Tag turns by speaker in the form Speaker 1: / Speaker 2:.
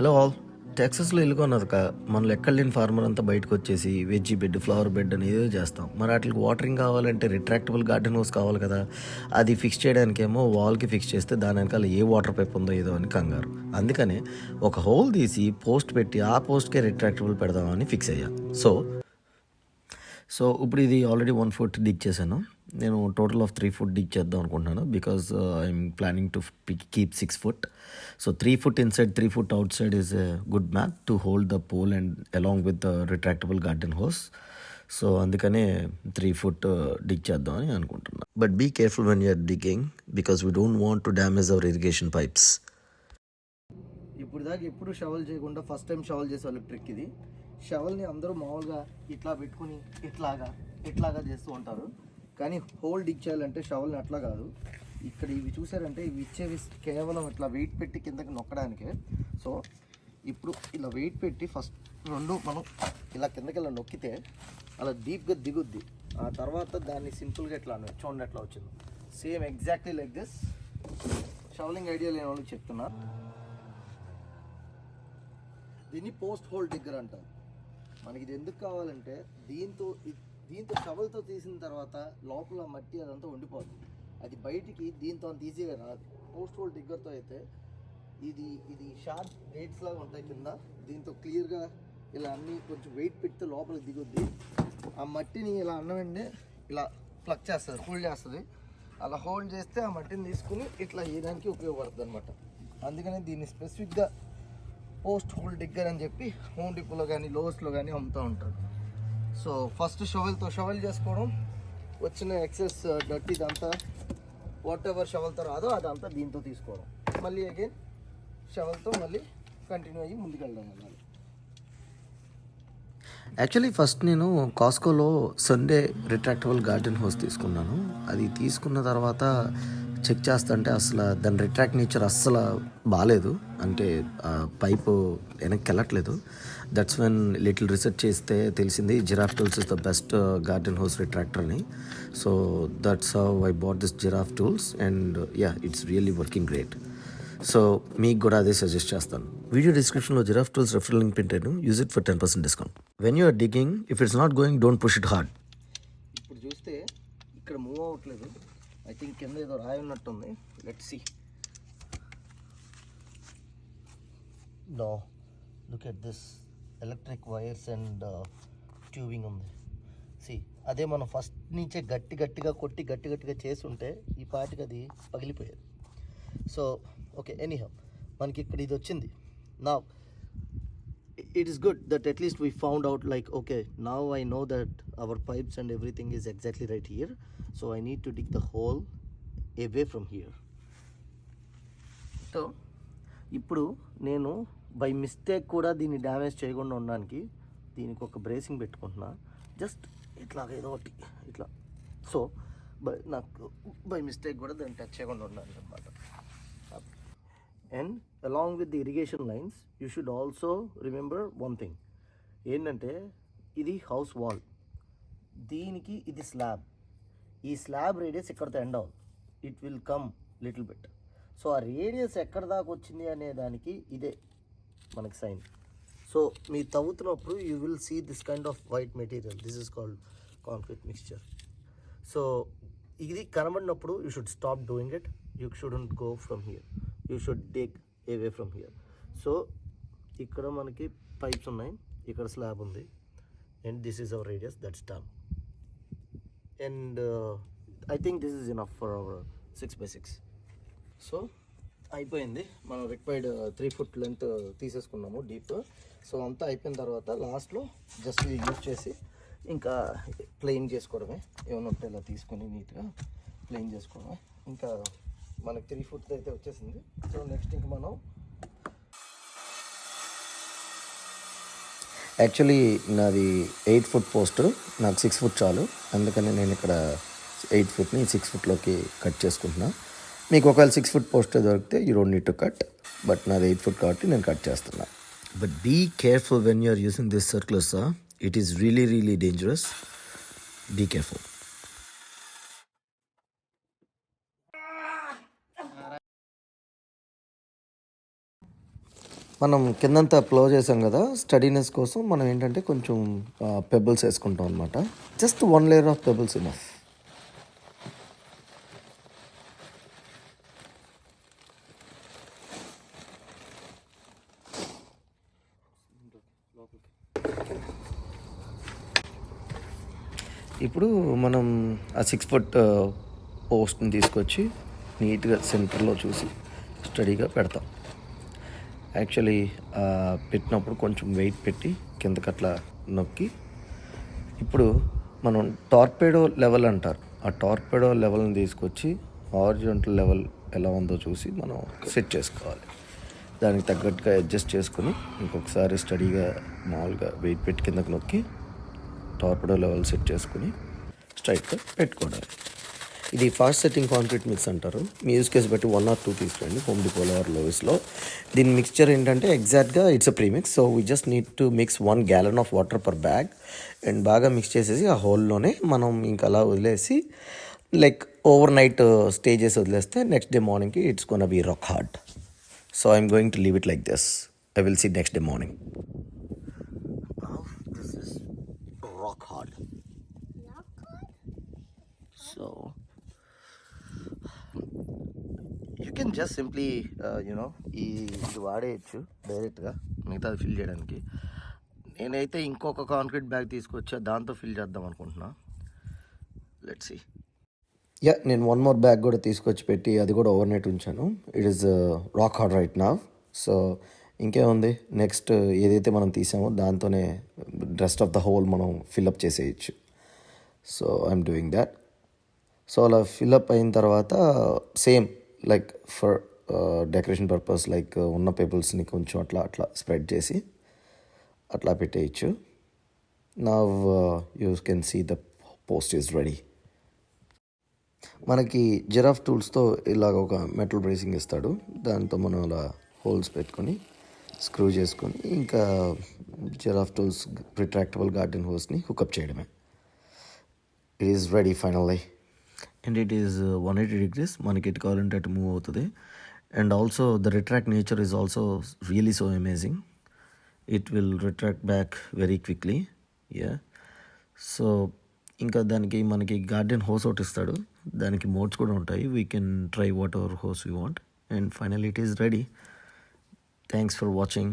Speaker 1: Hello all. టెక్సస్లో ఇల్లు కొన్నది మనలో ఎక్కడ లేని ఫార్మర్ అంతా బయటకు వచ్చేసి వెజ్జీ బెడ్, ఫ్లవర్ బెడ్ అని ఏదో చేస్తాం. మరి వాటికి వాటరింగ్ కావాలంటే రిట్రాక్టబుల్ గార్డెన్ హౌస్ కావాలి కదా. అది ఫిక్స్ చేయడానికేమో వాల్కి ఫిక్స్ చేస్తే దాని వెనకాల ఏ వాటర్ పైప్ ఉందో ఏదో అని కంగారు. అందుకనే ఒక హోల్ తీసి పోస్ట్ పెట్టి ఆ పోస్ట్కే రిట్రాక్టబుల్ పెడదామని ఫిక్స్ అయ్యా. సో ఇప్పుడు ఇది ఆల్రెడీ 1 foot డిగ్ చేశాను. నేను టోటల్ ఆఫ్ 3 foot డిగ్ చేద్దాం అనుకుంటున్నాను. Because I'm planning to keep 6 foot. So 3 foot inside, 3 foot outside is a good math to hold the pole and along with the retractable garden hose. So అందుకనే 3 foot dig చేద్దామని అనుకుంటున్నాను. But be careful when you're digging because we don't want to damage our irrigation pipes. ఇప్పుడు దాకా ఎప్పుడు shovel చేయకుండా first time shovel చేసే వాళ్ళకి trick ఇది. షవల్ని అందరూ మామూలుగా ఇట్లా పెట్టుకుని ఇట్లాగా చేస్తూ ఉంటారు. కానీ హోల్ డిగ్ చేయాలంటే షవల్ని అట్లా కాదు. ఇక్కడ ఇవి చూసారంటే ఇవి ఇచ్చేవి కేవలం ఇట్లా వెయిట్ పెట్టి కిందకి నొక్కడానికే. సో ఇప్పుడు ఇలా వెయిట్ పెట్టి ఫస్ట్ రెండు మనం ఇలా కిందకి ఇలా నొక్కితే అలా డీప్గా దిగుద్ది. ఆ తర్వాత దాన్ని సింపుల్గా ఎట్లా చూడండి ఎట్లా వచ్చింది. Same exactly like this. Shoveling idea లేని వాళ్ళకి చెప్తున్నా. దీన్ని పోస్ట్ హోల్ డిగ్గర్ అంటారు. మనకి ఇది ఎందుకు కావాలంటే దీంతో షవల్తో తీసిన తర్వాత లోపల మట్టి అదంతా ఉండిపోతుంది. అది బయటికి దీంతో అంత ఈజీగా రాదు. పోస్ట్ హోల్ డిగ్గర్తో అయితే ఇది షార్ప్ బ్లేడ్స్ లాగా ఉంటాయి కింద. దీంతో క్లియర్గా ఇలా అన్నీ కొంచెం వెయిట్ పెడితే లోపలికి దిగుద్ది. ఆ మట్టిని ఇలా అన్నమండి ఇలా ప్లగ్ చేస్తుంది, హోల్డ్ చేస్తుంది. అలా హోల్డ్ చేస్తే ఆ మట్టిని తీసుకుని ఇట్లా వేయడానికి ఉపయోగపడుతుంది అనమాట. అందుకని దీన్ని స్పెసిఫిక్గా పోస్ట్ హోల్ డిగ్గర్ అని చెప్పి హోమ్ డిపోలో కానీ లోస్లో కానీ అమ్ముతూ ఉంటారు. సో ఫస్ట్ షవల్ చేసుకోవడం, వచ్చిన ఎక్సెస్ డర్టీ ఇదంతా వాట్ ఎవర్ షవల్తో రాదో అదంతా దీంతో తీసుకోవడం, మళ్ళీ అగైన్ షవల్తో మళ్ళీ కంటిన్యూ అయ్యి ముందుకెళ్ళడం అన్నది. యాక్చువల్లీ ఫస్ట్ నేను కాస్కోలో సండే రిట్రాక్టబుల్ గార్డెన్ హౌస్ తీసుకున్నాను. అది తీసుకున్న తర్వాత చెక్ చేస్తుంటే అసలు దాని రిట్రాక్ట్ నేచర్ అస్సలు బాగాలేదు. అంటే పైపు వెనక్కి వెళ్ళట్లేదు. దట్స్ వెన్ లిటిల్ రీసెర్చ్ చేస్తే తెలిసింది Giraffe tools is the best garden hose retractor అని. So that's how I bought this Giraffe tools and yeah it's really working great. So మీకు కూడా అదే సజెస్ట్ చేస్తాను. వీడియో డిస్క్రిప్షన్లో జిరాఫ్ టూల్స్ రెఫరల్ లింక్ పెట్టాను. Use it for 10% discount. When you're digging, if it's not going, don't push it hard. ఇప్పుడు చూస్తే ఇక్కడ move అవ్వట్లేదు. ఐ థింక్ కింద ఏదో రాయి ఉన్నట్టుంది. Let's see. No, look at this electric wires and tubing ఉంది. సి అదే మనం ఫస్ట్ నుంచే గట్టిగా కొట్టి గట్టిగా చేసి ఉంటే ఈ పాటికి అది పగిలిపోయేది. సో ఓకే, ఎనీహౌ మనకి ఇక్కడ ఇది వచ్చింది. నా it is good that at least we found out, like, okay, now I know that our pipes and everything is exactly right here, so I need to dig the hole away from here. So ఇప్పుడు నేను by mistake కూడా దీన్ని damage చేయకుండా ఉండడానికి దీనికి ఒక bracing పెట్టుకుంటున్నా. Just ఇట్లా ఏదో ఒకటి ఇట్లా. సో నాకు బై మిస్టేక్ కూడా దాన్ని టచ్ చేయకుండా ఉండాలి అనమాట. And along with the irrigation lines you should also remember one thing. ఏంటంటే ఇది హౌస్ వాల్, దీనికి ఇది స్లాబ్. ఈ స్లాబ్ రేడియస్ ఎక్కడితో ఎండ్ అవ్వదు. It will come little bit. So ఆ రేడియస్ ఎక్కడ దాకా వచ్చింది అనే దానికి ఇదే మనకి సైన్. సో మీ తవ్వుతున్నప్పుడు you will see this kind of white material. This is called concrete mixture. So ఇది కనబడినప్పుడు you should stop doing it. You shouldn't go from here. You should dig away from here. So ఇక్కడ మనకి pipes ఉన్నాయి, ఇక్కడ slab ఉంది, and this is our radius. That's done. And I think this is enough for our 6x6. So అయిపోయింది. మనం required 3 foot length తీసేసుకున్నాము deep. So అంతా అయిపోయిన తర్వాత లాస్ట్లో జస్ట్ యూజ్ చేసి ఇంకా ప్లెయిన్ చేసుకోవడమే. ఏమైనా ఉంటే ఇలా తీసుకొని నీట్గా ప్లెయిన్ చేసుకోవడమే. ఇంకా మనకి 3 foot అయితే వచ్చేసింది. సో నెక్స్ట్ ఇంక మనం యాక్చువల్లీ నాది 8 foot పోస్ట్, నాకు 6 foot చాలు. అందుకని నేను ఇక్కడ 8 footని 6 footలోకి కట్ చేసుకుంటున్నా. మీకు ఒకవేళ 6 foot పోస్ట్ దొరికితే you don't need to cut, but నాది 8 foot కాబట్టి నేను కట్ చేస్తున్నా. But be careful when you're using this circular saw. It is really dangerous. Be careful. మనం కిందంతా ప్లో చేసాం కదా, స్టడీనెస్ కోసం మనం ఏంటంటే కొంచెం పెబుల్స్ వేసుకుంటాం అనమాట. Just 1 layer of pebbles enough. ఇప్పుడు మనం ఆ 6 ఫుట్ పోస్ట్ని తీసుకొచ్చి నీట్గా సెంటర్లో చూసి స్టడీగా పెడతాం. యాక్చువల్లీ పెట్టినప్పుడు కొంచెం వెయిట్ పెట్టి కిందకి అట్లా నొక్కి, ఇప్పుడు మనం టార్పేడో లెవెల్ అంటారు, ఆ టార్పేడో లెవెల్ని తీసుకొచ్చి హారిజాంటల్ లెవెల్ ఎలా ఉందో చూసి మనం సెట్ చేసుకోవాలి. దానికి తగ్గట్టుగా అడ్జస్ట్ చేసుకుని ఇంకొకసారి స్టడీగా మామూలుగా వెయిట్ పెట్టి కిందకి నొక్కి టార్పేడో లెవెల్ సెట్ చేసుకుని స్ట్రైట్గా పెట్టుకోవడానికి. ఇది ఫాస్ట్ సెట్టింగ్ కాంక్రీట్ మిక్స్ అంటారు. మీ యూస్ కేసు బట్టి 1 or 2 తీసుకోండి, హోమ్ డిపోలో ఆర్ లోవెస్లో. దీని మిక్స్చర్ ఏంటంటే ఎగ్జాక్ట్గా it's a premix. So we just need to mix 1 gallon of water per bag and బాగా మిక్స్ చేసేసి ఆ హోల్లోనే మనం ఇంకా అలా వదిలేసి లైక్ ఓవర్ నైట్ స్టే చేసి వదిలేస్తే నెక్స్ట్ డే మార్నింగ్కి it's gonna be rock hard. So I'm going to leave it like this. I will see next day morning. This is rock hard. So you can just simply ఇది వాడేయచ్చు డైరెక్ట్గా మిగతాది fill చేయడానికి. నేనైతే ఇంకొక concrete bag తీసుకొచ్చా, దాంతో fill చేద్దాం అనుకుంటున్నా. Let's see. నేను 1 more బ్యాగ్ కూడా తీసుకొచ్చి పెట్టి అది కూడా ఓవర్ నైట్ ఉంచాను. It is rock hard right now. So ఇంకేముంది, నెక్స్ట్ ఏదైతే మనం తీసామో దాంతోనే రెస్ట్ ఆఫ్ ద హోల్ మనం ఫిల్అప్ చేసేయచ్చు. So I'm doing that. So అలా ఫిల్అప్ అయిన తర్వాత same like for decoration purpose like ఉన్న పేపర్స్ని కొంచెం అట్లా అట్లా స్ప్రెడ్ చేసి అట్లా పెట్టేయచ్చు. Now you can see the post is ready. మనకి జిరాఫ్ టూల్స్తో ఇలాగ ఒక మెటల్ బ్రేసింగ్ ఇస్తాడు, దాంతో మనం అలా హోల్స్ పెట్టుకొని స్క్రూ చేసుకొని ఇంకా జిరాఫ్ టూల్స్ రిట్రాక్టబుల్ గార్డెన్ హోస్ని హుకప్ చేయడమే. It is ready finally. And it is 180 degrees. మనకి ఎటు కావాలంటే అటు మూవ్ అవుతుంది. And also the retract nature is also really so amazing. It will retract back very quickly. So ఇంకా దానికి మనకి గార్డెన్ హోస్ ఒకటి ఇస్తాడు, దానికి మోడ్స్ కూడా ఉంటాయి. We can try whatever hose we want. And finally it is ready. Thanks for watching.